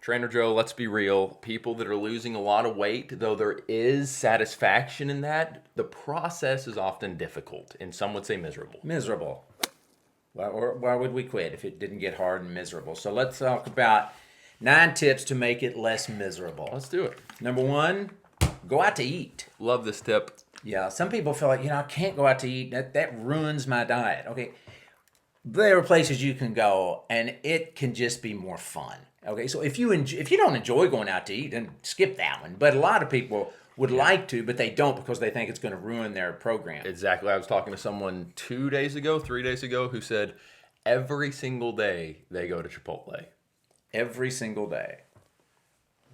Trainer Joe, let's be real. People that are losing a lot of weight, though there is satisfaction in that, the process is often difficult, and some would say miserable. Miserable. Why would we quit if it didn't get hard and miserable? So let's talk about 9 tips to make it less miserable. Let's do it. Number 1, go out to eat. Love this tip. Yeah, some people feel like, I can't go out to eat. That ruins my diet. Okay, there are places you can go, and it can just be more fun. Okay, so if you don't enjoy going out to eat, then skip that one. But a lot of people would like to, but they don't because they think it's going to ruin their program. Exactly. I was talking to someone 3 days ago, who said every single day they go to Chipotle. Every single day.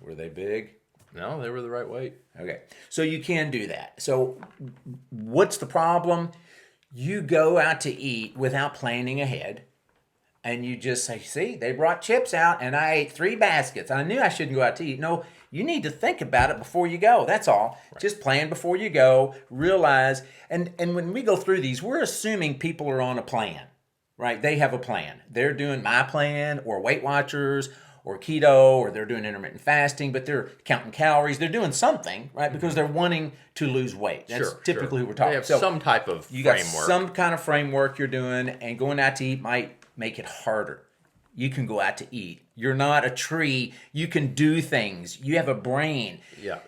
Were they big? No, they were the right weight. Okay, so you can do that. So what's the problem? You go out to eat without planning ahead. And you just say, see, they brought chips out and I ate 3 baskets. I knew I shouldn't go out to eat. No, you need to think about it before you go. That's all. Right. Just plan before you go. Realize, and when we go through these, we're assuming people are on a plan, right? They have a plan. They're doing my plan or Weight Watchers or keto or they're doing intermittent fasting, but they're counting calories. They're doing something, right? Because they're wanting to lose weight. That's typically who we're talking about. They have some type of framework. You got some kind of framework you're doing, and going out to eat might make it harder. You can go out to eat. You're not a tree. You can do things. You have a brain. Yeah.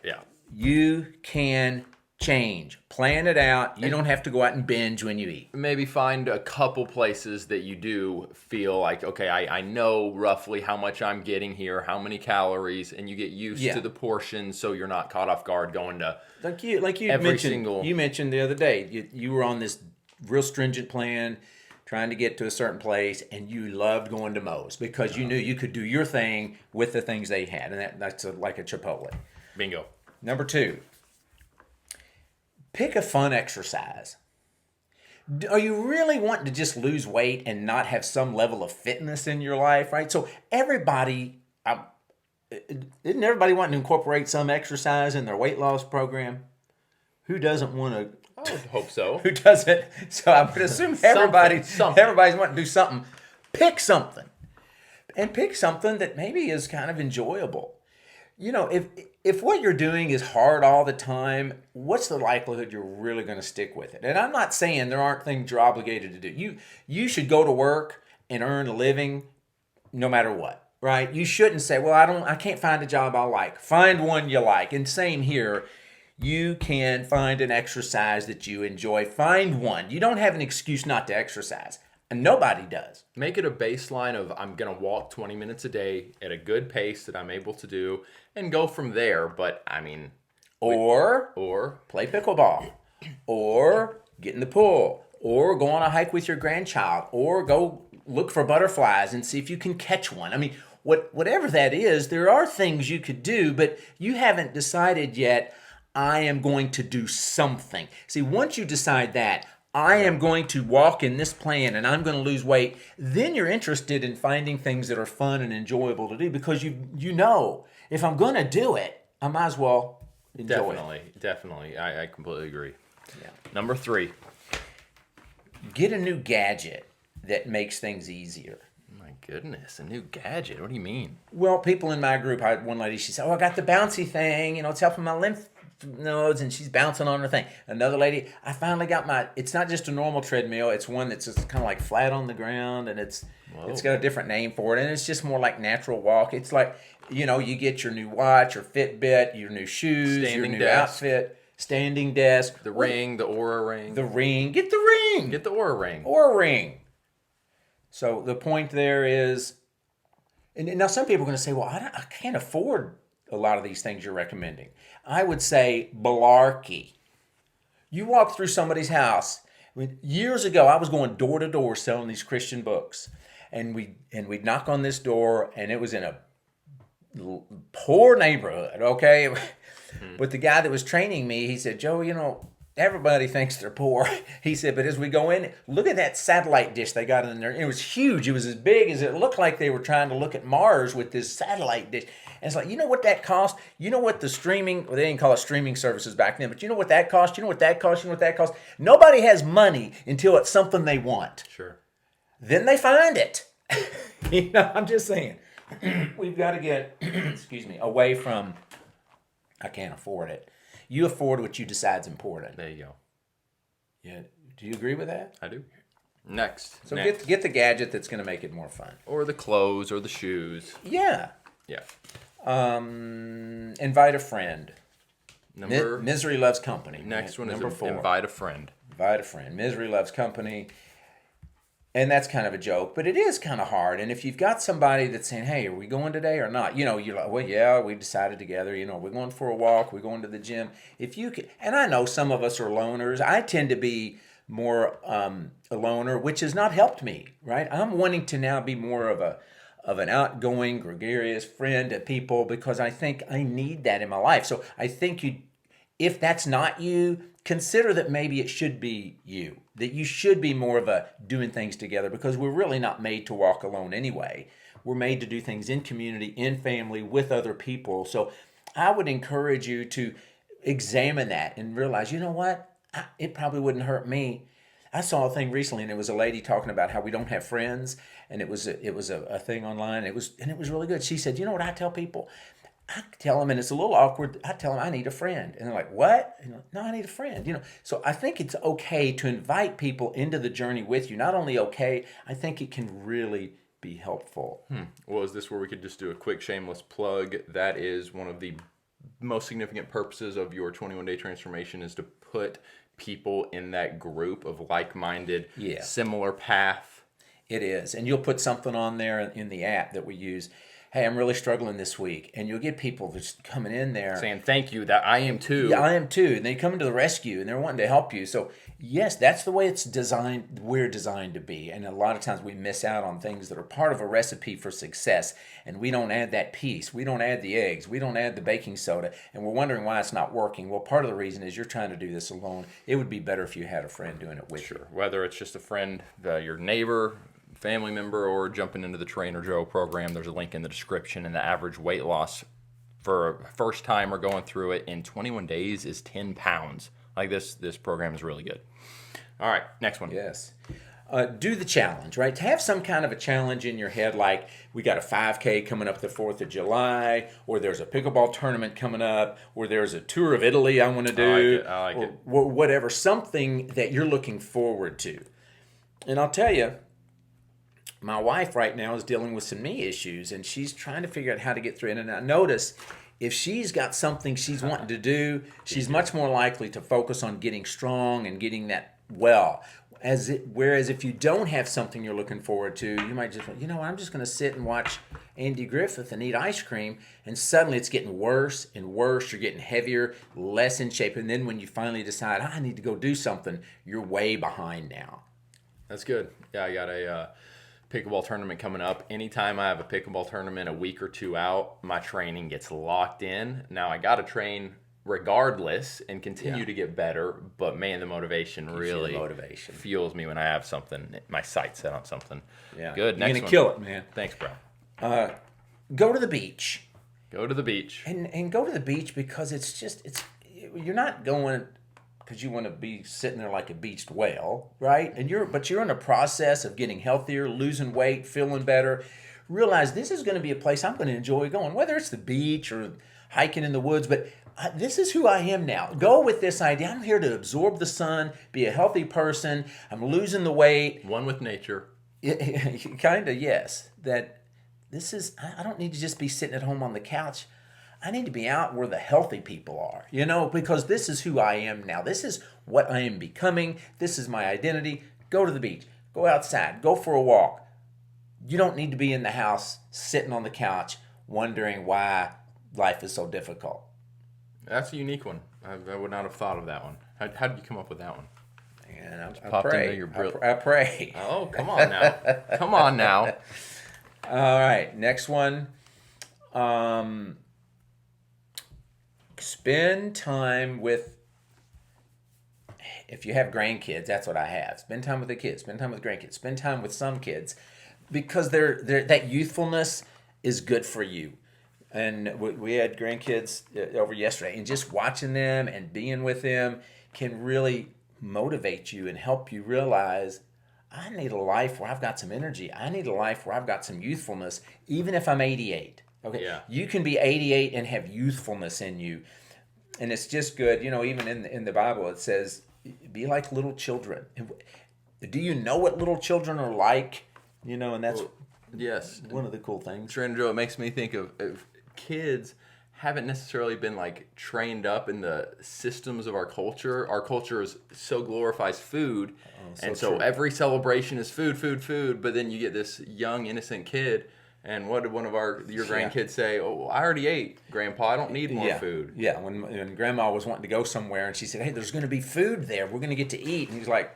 You can change. Plan it out. You don't have to go out and binge when you eat. Maybe find a couple places that you do feel like, okay, I know roughly how much I'm getting here, how many calories, and you get used to the portions so you're not caught off guard going to like you mentioned the other day. You were on this real stringent plan, trying to get to a certain place, and you loved going to Moe's because you knew you could do your thing with the things they had, and that's like a Chipotle. Bingo. Number 2, pick a fun exercise. Are you really wanting to just lose weight and not have some level of fitness in your life, right? So isn't everybody wanting to incorporate some exercise in their weight loss program? Who doesn't want to? I would hope so. Who doesn't? So I would assume everybody's wanting to do something. Pick something. And pick something that maybe is kind of enjoyable. If what you're doing is hard all the time, what's the likelihood you're really going to stick with it? And I'm not saying there aren't things you're obligated to do. You should go to work and earn a living no matter what, right? You shouldn't say, well, I can't find a job I like. Find one you like. And same here. You can find an exercise that you enjoy. Find one. You don't have an excuse not to exercise. And nobody does. Make it a baseline of I'm going to walk 20 minutes a day at a good pace that I'm able to do and go from there. But, Or play pickleball. Or get in the pool. Or go on a hike with your grandchild. Or go look for butterflies and see if you can catch one. Whatever that is, there are things you could do, but you haven't decided yet, I am going to do something. See, once you decide that, I am going to walk in this plan and I'm going to lose weight, then you're interested in finding things that are fun and enjoyable to do because you know, if I'm going to do it, I might as well enjoy it. Definitely. I completely agree. Yeah. Number 3. Get a new gadget that makes things easier. My goodness, a new gadget. What do you mean? Well, people in my group, I had one lady, she said, I got the bouncy thing, it's helping my lymph nodes, and she's bouncing on her thing. Another lady, I finally got it's not just a normal treadmill, it's one that's just kind of like flat on the ground, and it's got a different name for it, and it's just more like natural walk. It's like, you get your new watch, your Fitbit, your new shoes, your new outfit, standing desk. The ring, the Oura ring. The ring. Get the ring. Get the Oura ring. Oura ring. So the point there is, and now some people are going to say, well, I can't afford a lot of these things you're recommending. I would say malarkey. You walk through somebody's house. Years ago, I was going door to door selling these Christian books, and we'd knock on this door, and it was in a poor neighborhood. Okay, but the guy that was training me, he said, Joe, everybody thinks they're poor. He said, but as we go in, look at that satellite dish they got in there. It was huge. It was as big as it looked like they were trying to look at Mars with this satellite dish. And it's like, you know what that cost? You know what the streaming, well, they didn't call it streaming services back then, but you know what that cost? You know what that cost? You know what that cost? Nobody has money until it's something they want. Sure. Then they find it. I'm just saying. we've got to get, excuse me, away from, I can't afford it. You afford what you decide's important. There you go. Yeah. Do you agree with that? I do. Next. So get the gadget that's going to make it more fun. Or the clothes or the shoes. Yeah. Yeah. Invite a friend. Misery loves company. Next one Number is 4. invite a friend. Invite a friend. Misery loves company. And that's kind of a joke, but it is kind of hard. And if you've got somebody that's saying, hey, are we going today or not? You're like, well, yeah, we decided together. We're going for a walk. We're going to the gym. If you can, and I know some of us are loners. I tend to be more a loner, which has not helped me, right? I'm wanting to now be more of an outgoing, gregarious friend to people because I think I need that in my life. So I think if that's not you, consider that maybe it should be you. That you should be more of a doing things together because we're really not made to walk alone anyway. We're made to do things in community, in family, with other people. So I would encourage you to examine that and realize, you know what? It probably wouldn't hurt me. I saw a thing recently, and it was a lady talking about how we don't have friends, and it was a thing online. And it was really good. She said, you know what I tell people? I tell them, and it's a little awkward, I tell them I need a friend. And they're like, what? No, I need a friend. So I think it's okay to invite people into the journey with you. Not only okay, I think it can really be helpful. Well, is this where we could just do a quick shameless plug? That is one of the most significant purposes of your 21-day transformation is to put people in that group of like-minded, similar path. It is. And you'll put something on there in the app that we use. Hey, I'm really struggling this week. And you'll get people just coming in there. Saying, thank you, that I am too. Yeah, I am too. And they come into the rescue and they're wanting to help you. So, yes, that's the way we're designed to be. And a lot of times we miss out on things that are part of a recipe for success. And we don't add that piece. We don't add the eggs. We don't add the baking soda. And we're wondering why it's not working. Well, part of the reason is you're trying to do this alone. It would be better if you had a friend doing it with you. Whether it's just a friend, your neighbor, family member, or jumping into the Trainer Joe program, there's a link in the description. And the average weight loss for a first timer going through it in 21 days is 10 pounds. Like this program is really good. All right, next one. Yes. Do the challenge, right? To have some kind of a challenge in your head, like we got a 5K coming up the 4th of July, or there's a pickleball tournament coming up, or there's a tour of Italy I want to do. I like it. Or whatever, something that you're looking forward to. And I'll tell you, my wife right now is dealing with some knee issues, and she's trying to figure out how to get through it. And I notice if she's got something she's wanting to do, she's much more likely to focus on getting strong and getting that well. Whereas if you don't have something you're looking forward to, you might just, I'm just going to sit and watch Andy Griffith and eat ice cream, and suddenly it's getting worse and worse. You're getting heavier, less in shape, and then when you finally decide, I need to go do something, you're way behind now. That's good. Yeah, I got a pickleball tournament coming up. Anytime I have a pickleball tournament a week or two out, my training gets locked in. Now I got to train regardless and continue to get better, but man, the motivation really fuels me when I have something, my sights set on something. Yeah. Good. You're going to kill it, man. Thanks, bro. Go to the beach. Go to the beach. And go to the beach because you're not going because you want to be sitting there like a beached whale, right? But you're in a process of getting healthier, losing weight, feeling better. Realize this is going to be a place I'm going to enjoy going, whether it's the beach or hiking in the woods, but this is who I am now. Go with this idea. I'm here to absorb the sun, be a healthy person. I'm losing the weight. One with nature. Kind of, yes. That this is, I don't need to just be sitting at home on the couch. I need to be out where the healthy people are, because this is who I am now. This is what I am becoming. This is my identity. Go to the beach. Go outside. Go for a walk. You don't need to be in the house sitting on the couch wondering why life is so difficult. That's a unique one. I would not have thought of that one. How did you come up with that one? And I pray. I pray. Oh, come on now. Come on now. All right, next one. Spend time with, if you have grandkids, that's what I have. Spend time with the kids. Spend time with grandkids. Spend time with some kids, because that youthfulness is good for you. And we had grandkids over yesterday, and just watching them and being with them can really motivate you and help you realize I need a life where I've got some energy. I need a life where I've got some youthfulness, even if I'm 88. Okay, Yeah. you can be 88 and have youthfulness in you, and it's just good. Even in the Bible, it says, "Be like little children." Do you know what little children are like? And that's Yes. one of the cool things. Trainer Joe, it makes me think of kids haven't necessarily been like trained up in the systems of our culture. Our culture is so glorifies food, and so true. every celebration is food, food, food. But then you get this young innocent kid, and what did one of your grandkids say? "Oh, I already ate, Grandpa. I don't need more food." Yeah, when Grandma was wanting to go somewhere, and she said, "Hey, there's going to be food there. We're going to get to eat," and he's like,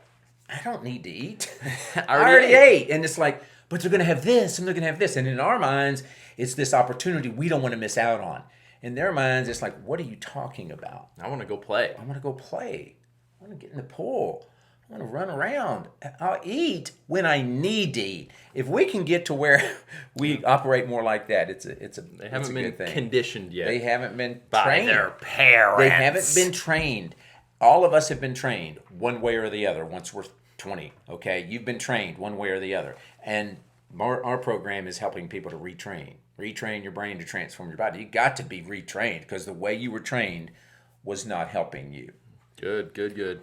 "I don't need to eat. I already ate." And it's like, but they're going to have this, and they're going to have this, and in our minds, it's this opportunity we don't want to miss out on. In their minds, it's like, what are you talking about? I want to go play. I want to go play. I want to get in the pool. I want to run around. I'll eat when I need to eat. If we can get to where we operate more like that, They haven't been conditioned yet. They haven't been by trained. their parents. They haven't been trained. All of us have been trained one way or the other once we're 20. Okay, you've been trained one way or the other, and our program is helping people to retrain your brain to transform your body. You got to be retrained because the way you were trained was not helping you. Good.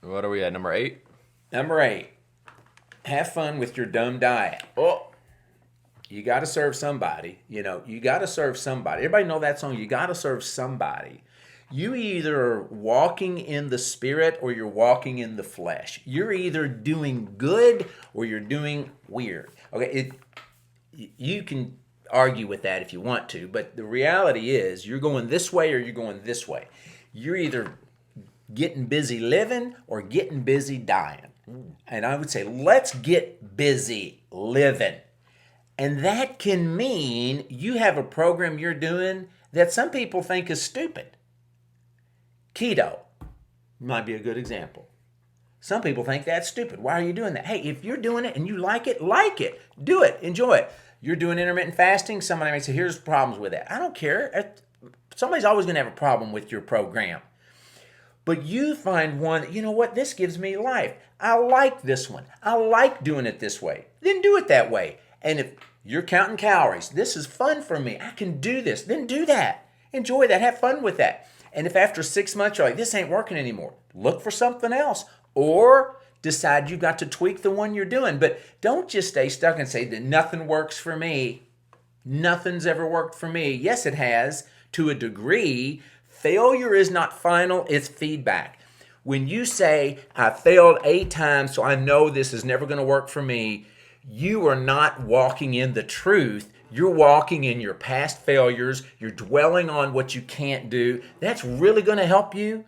What are we at? Number 8? Number 8, have fun with your dumb diet. Oh, you got to serve somebody. You got to serve somebody. Everybody know that song, you got to serve somebody. You either are walking in the spirit or you're walking in the flesh. You're either doing good or you're doing weird. Okay, you can argue with that if you want to, but the reality is you're going this way or you're going this way. You're either getting busy living or getting busy dying. And I would say, let's get busy living. And that can mean you have a program you're doing that some people think is stupid. Keto might be a good example. Some people think that's stupid. Why are you doing that? Hey, if you're doing it and you like it, do it, enjoy it. You're doing intermittent fasting, somebody might say, here's problems with that. I don't care. Somebody's always going to have a problem with your program. But you find one, you know what, this gives me life. I like this one. I like doing it this way. Then do it that way. And if you're counting calories, this is fun for me. I can do this. Then do that. Enjoy that. Have fun with that. And if after 6 months you're like, this ain't working anymore, look for something else. Or decide you've got to tweak the one you're doing. But don't just stay stuck and say that nothing works for me. Nothing's ever worked for me. Yes, it has to a degree. Failure is not final, it's feedback. When you say, I failed 8 times, so I know this is never going to work for me, you are not walking in the truth. You're walking in your past failures. You're dwelling on what you can't do. That's really going to help you?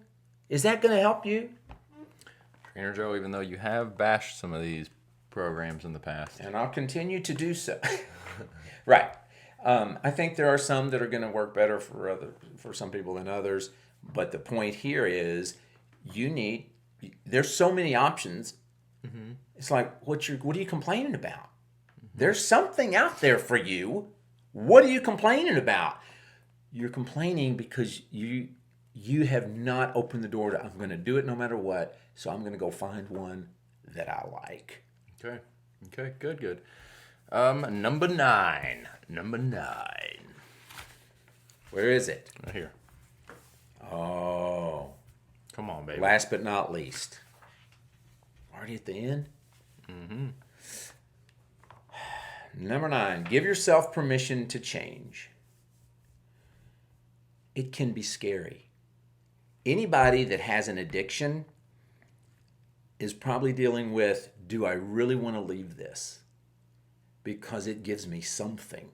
Is that going to help you? Trainer Joe, even though you have bashed some of these programs in the past. And I'll continue to do so. Right. I think there are some that are going to work better for some people than others. But the point here is there's so many options. Mm-hmm. It's like, what are you complaining about? Mm-hmm. There's something out there for you. What are you complaining about? You're complaining because you have not opened the door to, I'm going to do it no matter what, so I'm going to go find one that I like. Okay, good. Number 9. Where is it? Right here. Oh. Come on, baby. Last but not least. Already at the end? Mm-hmm. Number 9, give yourself permission to change. It can be scary. Anybody that has an addiction is probably dealing with, do I really want to leave this? Because it gives me something.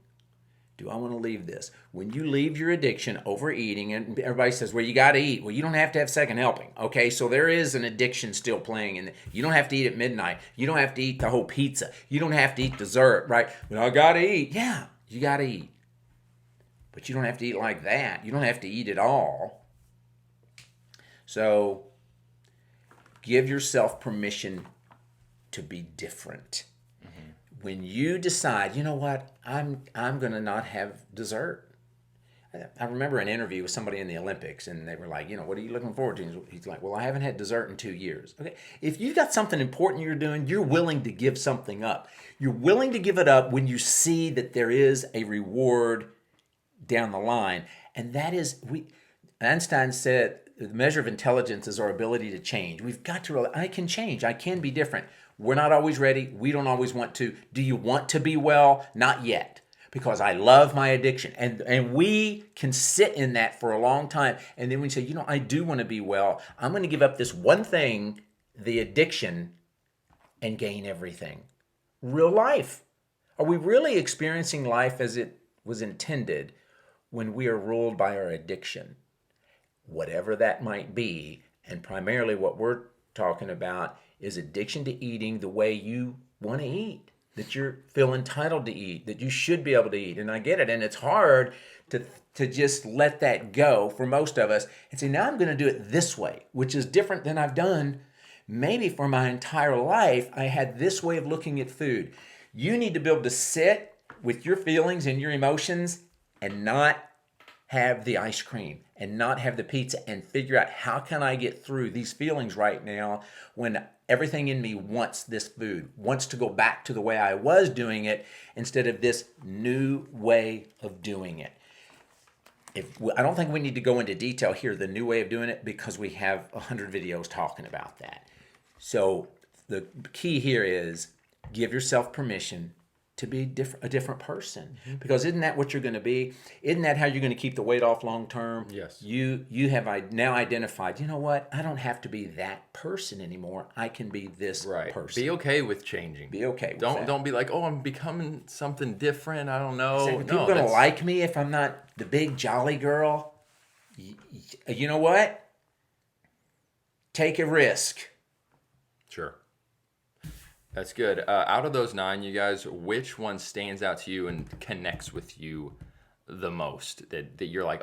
Do I want to leave this? When you leave your addiction, overeating, and everybody says, well, you got to eat. Well, you don't have to have second helping. Okay, so there is an addiction still playing. And you don't have to eat at midnight. You don't have to eat the whole pizza. You don't have to eat dessert, right? Well, I got to eat. Yeah, you got to eat. But you don't have to eat like that. You don't have to eat it all. So give yourself permission to be different. When you decide, you know what, I'm going to not have dessert. I remember an interview with somebody in the Olympics, and they were like, what are you looking forward to? He's like, well, I haven't had dessert in 2 years. Okay, if you've got something important you're doing, you're willing to give something up. You're willing to give it up when you see that there is a reward down the line, and that is Einstein said the measure of intelligence is our ability to change. We've got to realize I can change. I can be different. We're not always ready. We don't always want to. Do you want to be well? Not yet. Because I love my addiction. And we can sit in that for a long time. And then we say, I do want to be well. I'm going to give up this one thing, the addiction, and gain everything. Real life. Are we really experiencing life as it was intended when we are ruled by our addiction? Whatever that might be. And primarily what we're talking about is addiction to eating the way you want to eat. That you feel entitled to eat, that you should be able to eat. And I get it. And it's hard to just let that go for most of us and say, now I'm going to do it this way, which is different than I've done maybe for my entire life. I had this way of looking at food. You need to be able to sit with your feelings and your emotions and not have the ice cream and not have the pizza and figure out how can I get through these feelings right now when everything in me wants this food, wants to go back to the way I was doing it instead of this new way of doing it. I don't think we need to go into detail here, the new way of doing it, because we have 100 videos talking about that. So the key here is give yourself permission to be a different person. Because isn't that what you're going to be? Isn't that how you're going to keep the weight off long term? Yes. You have now identified, what? I don't have to be that person anymore. I can be this person. Be okay with changing. Be okay with that. Don't be like, I'm becoming something different. I don't know. Are people going to like me if I'm not the big jolly girl? You know what? Take a risk. Sure. That's good. Out of those 9, you guys, which one stands out to you and connects with you the most? That you're like,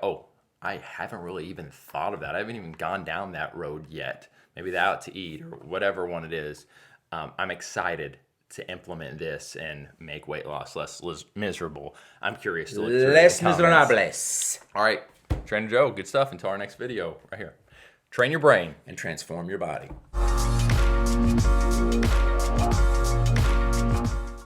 I haven't really even thought of that. I haven't even gone down that road yet. Maybe the out to eat or whatever one it is. I'm excited to implement this and make weight loss less miserable. I'm curious to look through Less the comments. miserables. All right, Trainer Joe, good stuff. Until our next video right here. Train your brain and transform your body.